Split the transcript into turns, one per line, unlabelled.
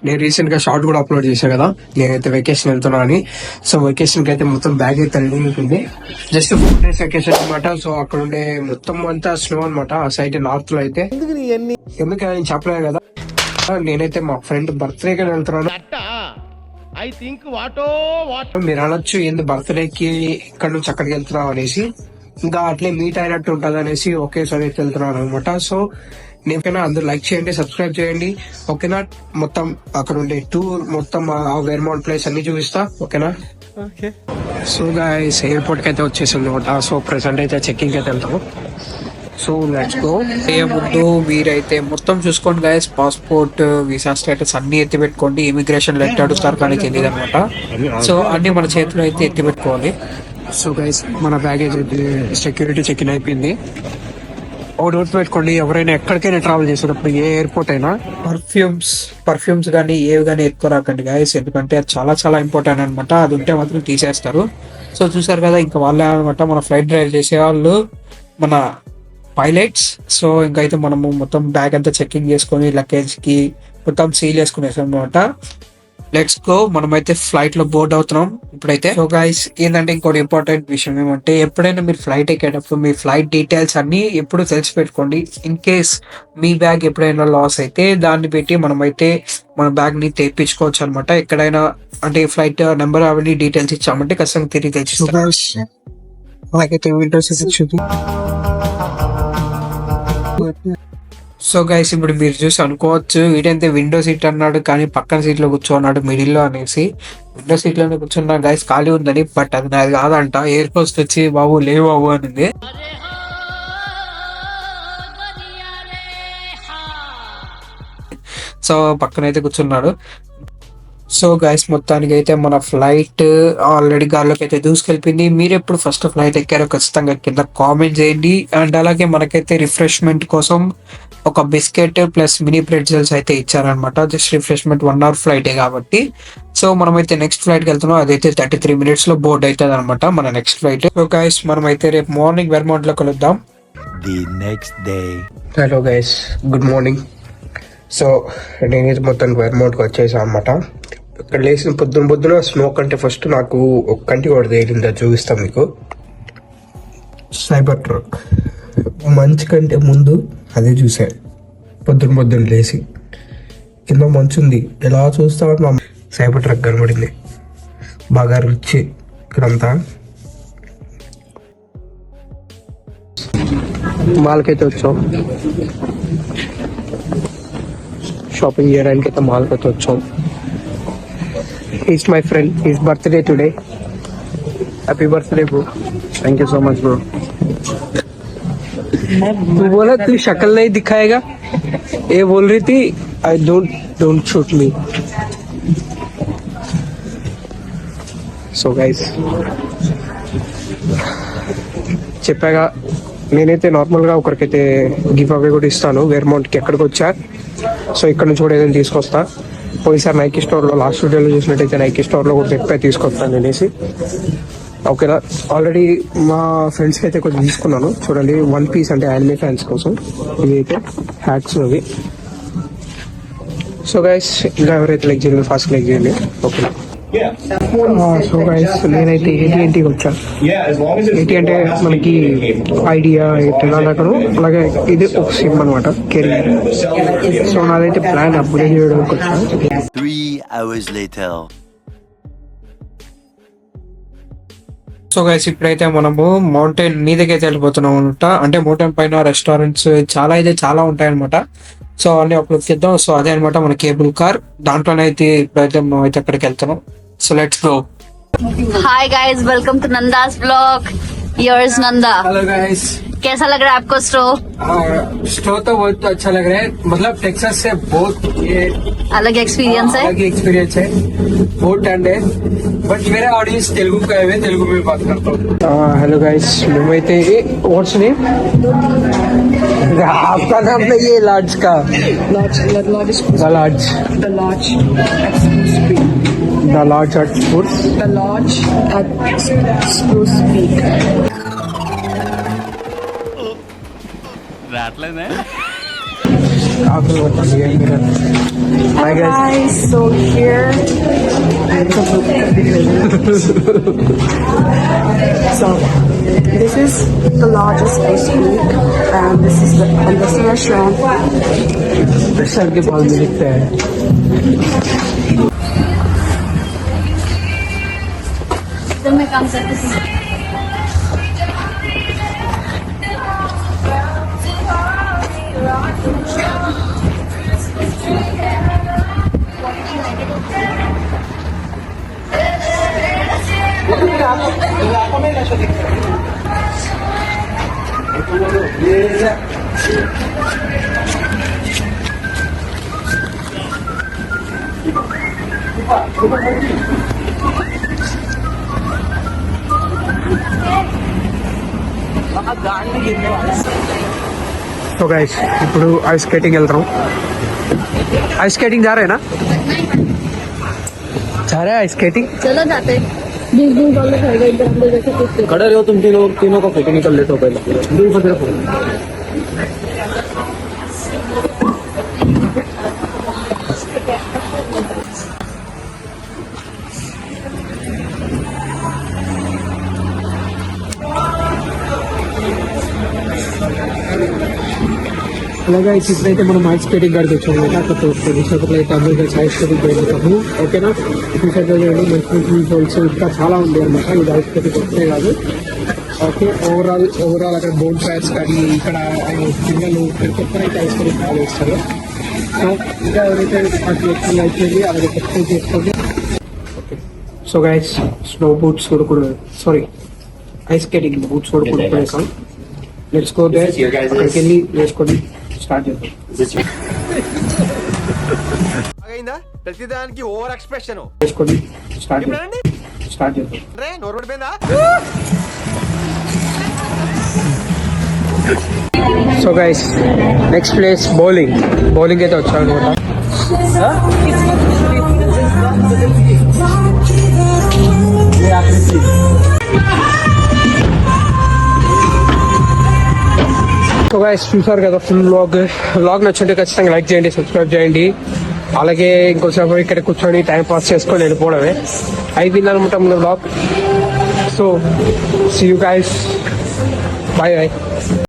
నేను రీసెంట్ గా షార్ట్ కూడా అప్లోడ్ చేశాను కదా, నేనైతే వెకేషన్ వెళ్తున్నా అని. సో వెకేషన్ కి అయితే మొత్తం బ్యాగ్ అయితే రెడీ ఉంటుంది. జస్ట్ 4 days వెకేషన్ అనమాట. సో అక్కడ ఉండే మొత్తం అంతా స్నో అనమాట. ఆ సైడ్ నార్త్ లో అయితే ఎందుకు నేను చెప్పలేదు కదా, నేనైతే మా ఫ్రెండ్ బర్త్డే కి వెళ్తున్నాను. మీరు అనొచ్చు ఎందుకు బర్త్డే కి ఇక్కడ నుంచి అక్కడికి వెళ్తున్నావు అనేసి, ఇంకా అట్లే మీట్ అయినట్టు ఉంటది అనేసి ఒకేసారి అయితే వెళ్తున్నాను అనమాట. సో ఓకేనా, అందరూ లైక్ చేయండి, సబ్స్క్రైబ్ చేయండి. ఓకేనా, మొత్తం అక్కడ ఉండే టూర్ మొత్తం వెర్మౌంట్ ప్లేస్ అన్ని చూపిస్తా. ఓకేనా. సో గైస్ ఎయిర్పోర్ట్ కి అయితే వచ్చేసింది అనమాట. సో ప్రెసెంట్ అయితే చెక్కింగ్ అయితే వెళ్తాము. So let's go. ముందు మీరైతే మొత్తం చూసుకోండి గైస్, పాస్పోర్ట్, వీసా స్టేటస్ అన్ని ఎత్తి పెట్టుకోండి. ఇమిగ్రేషన్ లెటర్ అడుగుతారు కానీ తెలియదు అనమాట. సో అన్ని మన చేతిలో అయితే ఎత్తి పెట్టుకోవాలి. సో గైస్ మన బ్యాగేజ్ అయితే సెక్యూరిటీ చెక్ ఇన్ అయిపోయింది. ఒక నోట్ పెట్టుకోండి, ఎవరైనా ఎక్కడికైనా ట్రావెల్ చేసేటప్పుడు ఏ ఎయిర్పోర్ట్ అయినా పర్ఫ్యూమ్స్ కానీ ఏవి కానీ ఎత్తుకోరాకండి గైస్, ఎందుకంటే అది చాలా చాలా ఇంపార్టెంట్ అనమాట. అది ఉంటే మాత్రం తీసేస్తారు. సో చూసారు కదా, ఇంకా వాళ్ళే అనమాట మన ఫ్లైట్ డ్రైవ్ చేసే వాళ్ళు, మన పైలట్స్. సో ఇంకైతే మనము మొత్తం బ్యాగ్ అంతా చెకింగ్ చేసుకొని లగేజ్ కి మొత్తం సీల్ చేసుకునేసాం అనమాట. Let's go. మనమైతే ఫ్లైట్ లో బోర్డ్ అవుతున్నాం ఇప్పుడైతే. సో గైస్ ఏంటంటే ఇంకోటి ఇంపార్టెంట్ విషయం ఏమంటే, ఎప్పుడైనా మీరు ఫ్లైట్ ఎక్కేటప్పుడు మీ ఫ్లైట్ డీటెయిల్స్ అన్ని ఎప్పుడు తెలిసి పెట్టుకోండి. ఇన్ కేస్ మీ బ్యాగ్ ఎప్పుడైనా లాస్ అయితే దాన్ని పెట్టి మనమైతే మన బ్యాగ్ ని తెప్పించుకోవచ్చు అనమాట. ఎక్కడైనా అంటే ఫ్లైట్ నెంబర్ అవన్నీ డీటెయిల్స్ ఇచ్చామంటే ఖచ్చితంగా తిరిగి తెచ్చిస్తాం. సో గైస్ ఇప్పుడు మీరు చూసి అనుకోవచ్చు, వీటైతే విండో సీట్ అన్నాడు కానీ పక్కన సీట్ లో కూర్చోన్నాడు మిడిల్ లో అనేసి. విండో సీట్ లోనే కూర్చున్నా గైస్, ఖాళీ ఉందని. బట్ అది నాది కాదంట. ఎయిర్ హోస్ట్ వచ్చి బాబు లేవు బాబు అనింది. సో పక్కనైతే కూర్చున్నాడు. సో గైస్ మొత్తానికి అయితే మన ఫ్లైట్ ఆల్రెడీ గాల్లోకి అయితే దూసుకెళ్ళిపోయింది. మీరు ఎప్పుడు ఫస్ట్ ఫ్లైట్ ఎక్కారో ఖచ్చితంగా కింద కామెంట్ చేయండి. అండ్ అలాగే మనకైతే రిఫ్రెష్మెంట్ కోసం ఒక బిస్కెట్ ప్లస్ మినీ ప్రెట్జెల్స్ అయితే ఇచ్చారనమాట. జస్ట్ రిఫ్రెష్మెంట్ 1 hour ఫ్లైటే కాబట్టి. సో మనమైతే నెక్స్ట్ ఫ్లైట్ కి వెళ్తున్నాం. అదైతే 33 minutes లో బోర్డ్ అవుతుంది అనమాట మన నెక్స్ట్ ఫ్లైట్. సో గైస్ మనమైతే రేపు మార్నింగ్ వెర్మౌంట్ లో కలుద్దాం. Hello guys, good morning. So నేనైతే మొత్తానికి వెర్మౌంట్కి వచ్చేసాను అనమాట. ఇక్కడ లేచిన పొద్దున స్నో కంటే ఫస్ట్ నాకు ఒక కంటి కూడా తేలింది, అది చూపిస్తాం మీకు. సైబర్ ట్రక్ మంచు కంటే ముందు అదే చూసాను. పొద్దున లేచి కింద మంచు ఉంది, ఎలా చూస్తా సైబర్ ట్రక్ కనబడింది. బాగా రిచ్ ఇక్కడంతా. మాల్కైతే వచ్చాం, షాపింగ్ చేయడానికి అయితే మాల్కి అయితే వచ్చాం. Is my friend, is birthday today. Happy birthday bro. Thank you so much bro. तू बोला तू शक्ल नहीं दिखाएगा, ये बोल रही थी I don't shoot me. So guys చెప్పాగా, నేనైతే నార్మల్గా ఒకరికైతే గివ్ అవే కూడా ఇస్తాను వెర్మౌంట్కి ఎక్కడికి వచ్చా. సో ఇక్కడ నుంచి కూడా ఏదైనా తీసుకొస్తా. పోయిసారి నైకీ స్టోర్లో లాస్ట్ వీడియోలో చూసినట్టయితే నైకీ స్టోర్లో కూడా చెప్పే తీసుకొస్తాను అనేసి. ఓకేనా, ఆల్రెడీ మా ఫ్రెండ్స్కి అయితే కొంచెం తీసుకున్నాను. చూడండి, 1 piece అంటే యానిమే ఫ్యాన్స్ కోసం ఇవి అయితే హ్యాట్స్ అవి. సో గైస్ ఇంకా ఎవరైతే లైక్ చేయండి, ఫాస్ట్ లైక్ చేయండి. ఓకేనా. సో గైస్ నేనైతే AT&Tకి వచ్చాను. AT అంటే మనకి ఐడియా, తెలంగాణకు, అలాగే ఇది ఒక సిమ్ అనమాట, కెరీర్. సో నాదైతే ప్లాన్ అప్గ్రేడ్ చేయడానికి వచ్చాను.
3 hours later.
సో గైస్ ఇప్పుడైతే మనము మౌంటైన్ మీదకైతే వెళ్ళిపోతున్నాం అనమాట. అంటే మౌంటైన్ పైన రెస్టారెంట్స్ చాలా ఉంటాయి అనమాట. సో అన్ని అప్పుడు చేద్దాం. సో అదే అనమాట మన కేబుల్ కార్, దాంట్లోనైతే ఇప్పుడైతే మనం అయితే అక్కడికి వెళ్తున్నాం. So let's go.
Hi guys, welcome to Nanda's blog. Yours Nanda.
Hello guys,
कैसा लग रहा है आपको स्टो?
स्टो तो बहुत अच्छा लग रहा है. मतलब टेक्सास से बहुत ये
अलग एक्सपीरियंस है.
अलग एक्सपीरियंस है, बहुत ठंड है. बट मेरा ऑडियंस तेलुगु का है, तेलुगु में बात करता हूँ. Hello guys, Mumbai what's name? आपका नाम नहीं है लॉर्ड्स का? The Lodge at Spruce.
The Lodge at Spruce Peak.
Hi guys.
Guys, so here. So this is the largest ice cream, and this is the restaurant.
Pressure के ball में दिखते हैं.
इधर मैं काम करती थी.
तो गाइस ఇప్పుడు ఐస్ స్కేటింగ్ వెళ్తాం. ఐస్ స్కేటింగ్ जा रहे हैं ना? जा रहे हैं आइस स्केटिंग.
चलो जाते हैं.
खड़े रहो तुम तीनों का फोटो निकल लेते हो पहले. दूर से तेरा फोटो. అలాగే ఇప్పుడైతే మనం ఐస్ స్కేటింగ్ గారికి వచ్చాము కదా, విశాఖపట్నం అయితే అందరూ కలిసి ఐస్ స్కేటింగ్ చేస్తాము. ఓకేనా? చూడండి మంచి ఫాల్స్ ఇంకా చాలా ఉంది అనమాట. ఇది ఐస్ స్కేటింగ్ వస్తే కాదు. ఓకే, ఓవరాల్ అక్కడ బోన్ ఫైర్స్ కానీ ఇక్కడ పిల్లలు ప్రతి ఒక్కరైతే ఐస్ స్కేటింగ్ బాగా వేస్తారు. సో ఇంకా ఎవరైతే అట్లా అయిపోయింది అలాగే సబ్స్క్రైబ్ చేసుకోండి. Okay, so guys snow boots కూడా సారీ ఐస్ స్కేటింగ్ బూట్స్ కూడా కొనుక్కోలేసాం. Let's go there. అక్కడికి వెళ్ళి వేసుకొని స్టార్ట్ చేద్దాం.
అయిందా ప్రతిదానికి ఓవర్ ఎక్స్ప్రెషన్
వేసుకొని స్టార్ట్ చేద్దాం.
రే నోరు పడిపోయిందా?
So guys next place bowling అయితే వచ్చాను అనమాట. సో గైస్ చూసారు కదా ఫుల్ వ్లాగ్ నచ్చుంటే ఖచ్చితంగా లైక్ చేయండి, సబ్స్క్రైబ్ చేయండి. అలాగే ఇంకోసేపు ఇక్కడ కూర్చొని టైం పాస్ చేసుకొని వెళ్ళిపోవడమే అయిపోయింది అనమాట మన vlog. So see you guys, bye bye.